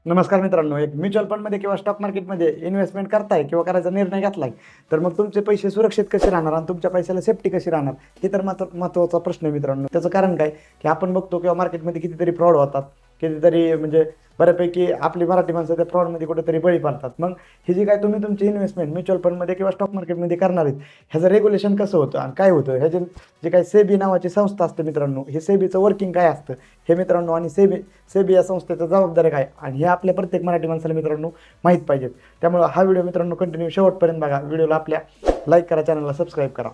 नमस्कार मित्रांनो, एक म्युच्युअल फंडमध्ये किंवा स्टॉक मार्केटमध्ये इन्व्हेस्टमेंट करताय किंवा करायचा निर्णय घेतलाय, तर मग तुमचे पैसे सुरक्षित कसे राहणार आणि तुमच्या पैशाला सेफ्टी कशी राहणार, हे तर महत्त्वाचा प्रश्न आहे मित्रांनो. त्याचं कारण काय, की आपण बघतो किंवा मार्केटमध्ये कितीतरी फ्रॉड होतात, कितीतरी म्हणजे बऱ्यापैकी आपली मराठी माणसं त्या फ्रॉडमध्ये कुठेतरी बळी पडतात. मग ही जी काय तुम्ही तुमची इन्व्हेस्टमेंट म्युच्युअल फंडमध्ये किंवा स्टॉक मार्केटमध्ये करणार आहेत, ह्याचं रेग्युलेशन कसं होतं आणि काय होतं, ह्याचे जे काही सेबी नावाची संस्था असते मित्रांनो, हे सेबीचं वर्किंग काय असतं हे मित्रांनो, आणि सेबी सेबी या संस्थेचं जबाबदारी काय, आणि हे आपल्या प्रत्येक मराठी माणसाला मित्रांनो माहीत पाहिजेत. त्यामुळे हा व्हिडिओ मित्रांनो कंटिन्यू शेवटपर्यंत बघा. व्हिडिओला आपल्या लाईक करा, चॅनलला सबस्क्राईब करा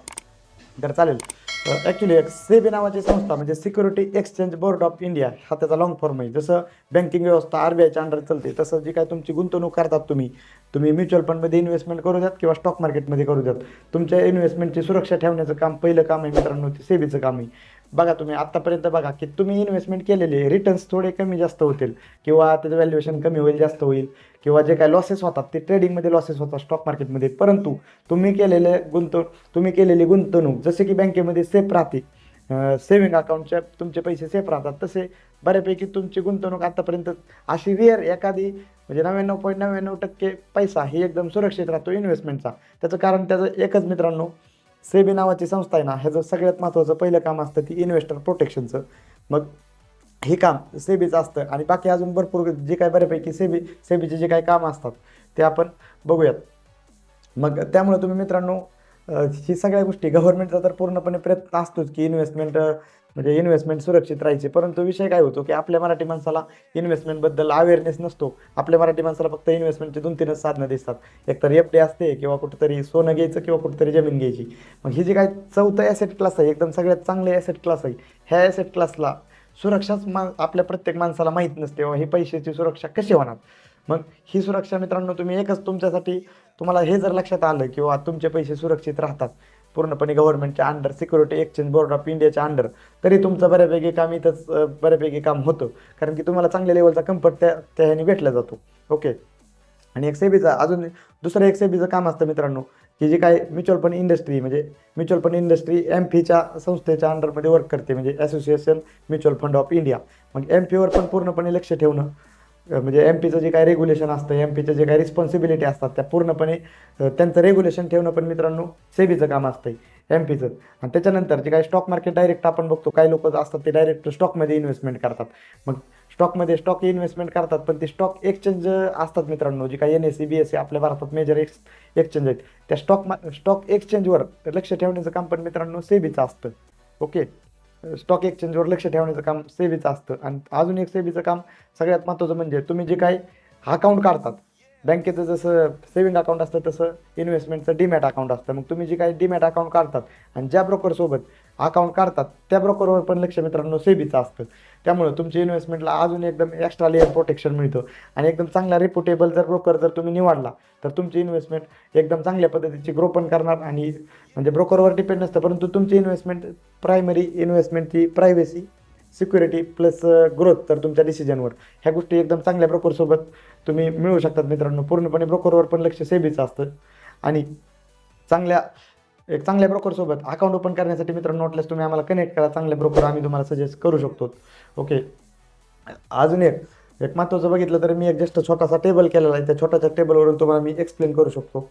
तर चालेल. ॲक्च्युली एक सेबी नावाची संस्था म्हणजे security exchange board of India, हा त्याचा लॉंग फॉर्म आहे. जसं बँकिंग व्यवस्था आरबीआयच्या अंडर चालते, तसं जी काय तुमची गुंतवणूक करतात तुम्ही तुम्ही म्युच्युअल फंडमध्ये इन्व्हेस्टमेंट करू द्यात किंवा स्टॉक मार्केटमध्ये करू द्यात, तुमच्या इन्व्हेस्टमेंटची सुरक्षा ठेवण्याचं काम पहिलं काम आहे मित्रांनो, ते सेबीचं काम आहे. बघा तुम्ही आत्तापर्यंत बघा की तुम्ही इन्व्हेस्टमेंट केलेले रिटर्न्स थोडे कमी जास्त होतील किंवा त्याचं व्हॅल्युएशन कमी होईल जास्त होईल, किंवा जे काही लॉसेस होतात ते ट्रेडिंगमध्ये लॉसेस होतात स्टॉक मार्केटमध्ये, परंतु तुम्ही केलेले तुम्ही केलेली गुंतवणूक जसे की बँकेमध्ये सेफ राहते, सेव्हिंग अकाउंटच्या तुमचे पैसे सेफ राहतात, तसे बऱ्यापैकी तुमची गुंतवणूक आतापर्यंत अशी रिअर एखादी म्हणजे 99.99% पैसा ही एकदम सुरक्षित राहतो इन्व्हेस्टमेंटचा. त्याचं कारण त्याचं एकच मित्रांनो, सेबी नावाची संस्था आहे ना, ह्याचं सगळ्यात महत्त्वाचं पहिलं काम असतं ती इन्व्हेस्टर प्रोटेक्शनचं. मग हे काम सेबीचं असतं आणि बाकी अजून भरपूर जे काय बऱ्यापैकी सेबीचे जे काही काम असतात ते आपण बघूयात. मग त्यामुळे तुम्ही मित्रांनो, ही सगळ्या गोष्टी गव्हर्नमेंटचा तर पूर्णपणे प्रयत्न असतोच की म्हणजे इन्व्हेस्टमेंट सुरक्षित राहायची, परंतु विषय काय होतो की आपल्या मराठी माणसाला इन्व्हेस्टमेंटबद्दल अवेअरनेस नसतो. आपल्या मराठी माणसाला फक्त इन्व्हेस्टमेंटची 2-3च साधनं दिसतात, एकतर एफ-डी असते किंवा कुठेतरी सोनं घ्यायचं किंवा कुठेतरी जमीन घ्यायची. मग ही जी काय चौथं ॲसेट क्लास आहे, एकदम सगळ्यात चांगले ॲसेट क्लास आहे, ह्या ॲसेट क्लासला सुरक्षाच आपल्या प्रत्येक माणसाला माहीत नसते, ही पैशाची सुरक्षा कशी होणार. मग ही सुरक्षा मित्रांनो, तुम्ही एकच तुमच्यासाठी, तुम्हाला हे जर लक्षात आलं किंवा तुमचे पैसे सुरक्षित राहतात पूर्णपणे गव्हर्नमेंटच्या under, security exchange board of इंडियाच्या अंडर, तरी तुमचं बऱ्यापैकी काम इथंच बऱ्यापैकी काम होतं, कारण की तुम्हाला चांगल्या लेवलचा कम्फर्ट त्या ह्याने भेटला जातो. ओके. आणि एक सेबीचा अजून दुसरं एक सेबीचं काम असतं मित्रांनो, की जी काय म्युच्युअल फंड इंडस्ट्री म्हणजे म्युच्युअल फंड इंडस्ट्री एमफीच्या संस्थेच्या अंडरमध्ये वर्क करते, म्हणजे association mutual fund of India. मग एमफीवर पण पूर्णपणे लक्ष ठेवणं, म्हणजे एमपीचं जे काही रेग्युलेशन असतं, एमपीचं जे काही रिस्पॉन्सिबिलिटी असतात त्या पूर्णपणे त्यांचं रेग्युलेशन ठेवणं पण मित्रांनो सेबीचं काम असतं एमपीचं. आणि त्याच्यानंतर जे काही स्टॉक मार्केट डायरेक्ट आपण बघतो, काही लोक असतात ते डायरेक्ट स्टॉकमध्ये इन्व्हेस्टमेंट करतात. मग स्टॉक इन्व्हेस्टमेंट करतात, पण ते स्टॉक एक्सचेंज असतात मित्रांनो, जे काही NSE BSE आपल्या भारतात मेजर एक्सचेंज आहेत, त्या स्टॉक एक्सचेंजवर लक्ष ठेवण्याचं काम पण मित्रांनो सेबीचं असतं. ओके. स्टॉक एक्सचेंजवर लक्ष ठेवण्याचं काम सेबीचं असतं. आणि अजून एक सेबीचं काम सगळ्यात महत्त्वाचं म्हणजे तुम्ही जे काही अकाउंट काढतात, बँकेचं जसं सेव्हिंग अकाउंट असतं तसं इन्व्हेस्टमेंटचं डीमॅट अकाउंट असतं. मग तुम्ही जे काही डीमॅट अकाउंट काढतात आणि ज्या ब्रोकरसोबत अकाउंट काढतात त्या ब्रोकरवर पण लक्ष मित्रांनो सेबीचं असतं. त्यामुळे तुमच्या इन्व्हेस्टमेंटला अजून एकदम एक्स्ट्रा लेअर प्रोटेक्शन मिळतं, आणि एकदम चांगला रेप्युटेबल जर ब्रोकर जर तुम्ही निवडला तर तुमची इन्व्हेस्टमेंट एकदम चांगल्या पद्धतीची ग्रो पण करणार. आणि म्हणजे ब्रोकरवर डिपेंड नसतं, परंतु तुमची इन्व्हेस्टमेंट प्रायमरी इन्व्हेस्टमेंटची प्रायव्हसी, सिक्युरिटी प्लस ग्रोथ तर तुमच्या डिसिजनवर, ह्या गोष्टी एकदम चांगल्या ब्रोकरसोबत तुम्ही मिळवू शकतात मित्रांनो. पूर्णपणे ब्रोकरवर पण लक्ष सेबीचं असतं. आणि चांगल्या चांगल्या ब्रोकरसोबत अकाउंट ओपन करण्यासाठी मित्रांनो वाटल्यास तुम्ही आम्हाला कनेक्ट करा, चांगले ब्रोकर आम्ही तुम्हाला सजेस्ट करू शकतो. ओके. अजून एक एक महत्त्वाचं बघितलं तर मी एक जस्ट छोटासा टेबल केलेला आहे, त्या छोट्याच्या टेबलवरून तुम्हाला मी एक्सप्लेन करू शकतो.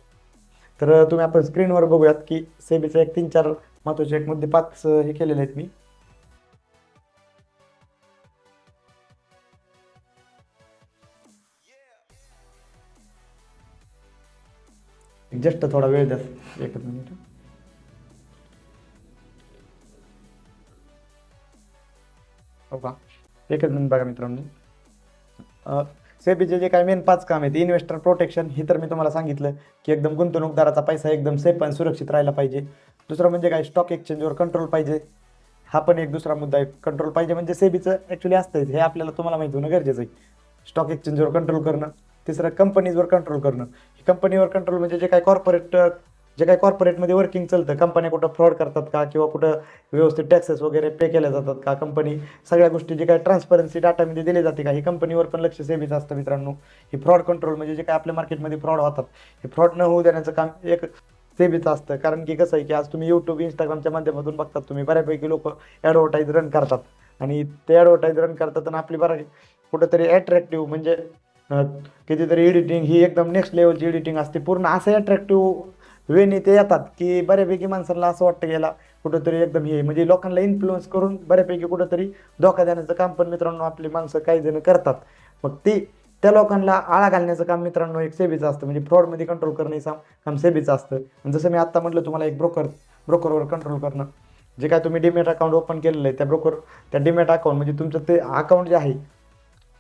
तर तुम्ही आपण स्क्रीनवर बघूयात की सेबीचे एक 3-4 महत्त्वाचे एक मुद्दे 5 हे केलेले आहेत मी. जस्ट थोडा वेळ द्या, एकच मिनिट. हो का, एकच मिनिट बघा मित्रांनो. सेबीचे जे काही मेन 5 काम आहेत, इन्व्हेस्टर प्रोटेक्शन, ही तर मी तुम्हाला सांगितलं की एकदम गुंतवणूकदाराचा पैसा एकदम सेफ आणि सुरक्षित राहायला पाहिजे. दुसरं म्हणजे काय, स्टॉक एक्सचेंजवर कंट्रोल पाहिजे, हा पण एक दुसरा मुद्दा आहे. कंट्रोल पाहिजे म्हणजे सेबीचं ॲक्च्युली असतं हे आपल्याला तुम्हाला माहिती होणं गरजेचं आहे, स्टॉक एक्सचेंजवर कंट्रोल करणं. तिसरं कंपनीजवर कंट्रोल करणं. कंपनीवर कंट्रोल म्हणजे जे काही कॉर्पोरेटमध्ये वर्किंग चालतं, कंपन्या कुठं फ्रॉड करतात का किंवा कुठं व्यवस्थित टॅक्सेस वगैरे पे केल्या जातात का, कंपनी सगळ्या गोष्टी जे काही ट्रान्सपरन्सी डाटामध्ये दिले जाते का, ही कंपनीवर पण लक्ष सेबीचं असतं मित्रांनो. ही फ्रॉड कंट्रोल म्हणजे जे काही आपल्या मार्केटमध्ये फ्रॉड होतात, हे फ्रॉड न होऊ देण्याचं काम एक सेबीचं असतं. कारण की कसं आहे की आज तुम्ही यूट्यूब इंस्टाग्रामच्या माध्यमातून बघतात, तुम्ही बऱ्यापैकी लोक ॲडव्हर्टाईज रन करतात, आणि ते ॲडव्हर्टाईज रन करतात आणि आपली बरं कुठंतरी ॲट्रॅक्टिव्ह म्हणजे कितीतरी एडिटिंग ही एकदम नेक्स्ट लेवलची एडिटिंग असते, पूर्ण असं अट्रॅक्टिव्ह वेने ते येतात की बऱ्यापैकी माणसाला असं वाटतं गेला कुठंतरी एकदम हे म्हणजे लोकांना इन्फ्लुअन्स करून बऱ्यापैकी कुठंतरी धोका देण्याचं काम पण मित्रांनो आपली माणसं काही जण करतात. मग ती त्या लोकांना आळा घालण्याचं काम मित्रांनो एक सेबीचं असतं, म्हणजे फ्रॉडमध्ये कंट्रोल करण्याचं काम सेबीचं असतं. आणि जसं मी आत्ता म्हटलं तुम्हाला एक ब्रोकरवर कंट्रोल करणं, जे काय तुम्ही डीमॅट अकाउंट ओपन केलेलं आहे त्या डीमॅट अकाउंट म्हणजे तुमचं ते अकाउंट जे आहे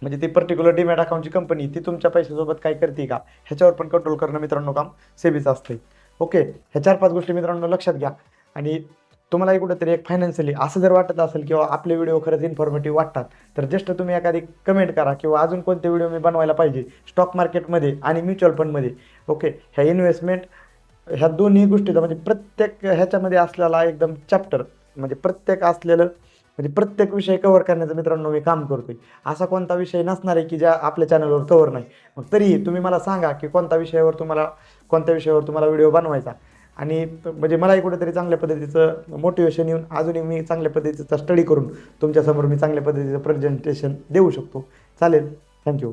म्हणजे ती पर्टिक्युलर डीमॅट अकाउंटची कंपनी ती तुमच्या पैशासोबत काय करते का ह्याच्यावर पण कंट्रोल करणं मित्रांनो काम सेबीचं असतं. ओके, ह्या 4-5 गोष्टी मित्रांनो लक्षात घ्या. आणि तुम्हालाही कुठेतरी एक फायनान्शियली असं जर वाटत असेल किंवा आपले व्हिडिओ खरंच इन्फॉर्मेटिव्ह वाटतात तर जस्ट तुम्ही एखादी कमेंट करा किंवा अजून कोणते व्हिडिओ मी बनवायला पाहिजे स्टॉक मार्केटमध्ये आणि म्युच्युअल फंडमध्ये. ओके, ह्या इन्व्हेस्टमेंट ह्या दोन्ही गोष्टीचा म्हणजे प्रत्येक ह्याच्यामध्ये असलेला एकदम चॅप्टर म्हणजे प्रत्येक विषय कव्हर करण्याचं मित्रांनो मी काम करतोय. असा कोणता विषय नसणार आहे की ज्या आपल्या चॅनलवर कव्हर नाही. मग तरीही तुम्ही मला सांगा की कोणत्या विषयावर तुम्हाला व्हिडिओ बनवायचा. आणि म्हणजे मलाही कुठेतरी चांगल्या पद्धतीचं मोटिवेशन येऊन अजूनही मी चांगल्या पद्धतीचा स्टडी करून तुमच्यासमोर मी चांगल्या पद्धतीचं प्रेझेंटेशन देऊ शकतो. चालेल, थँक्यू.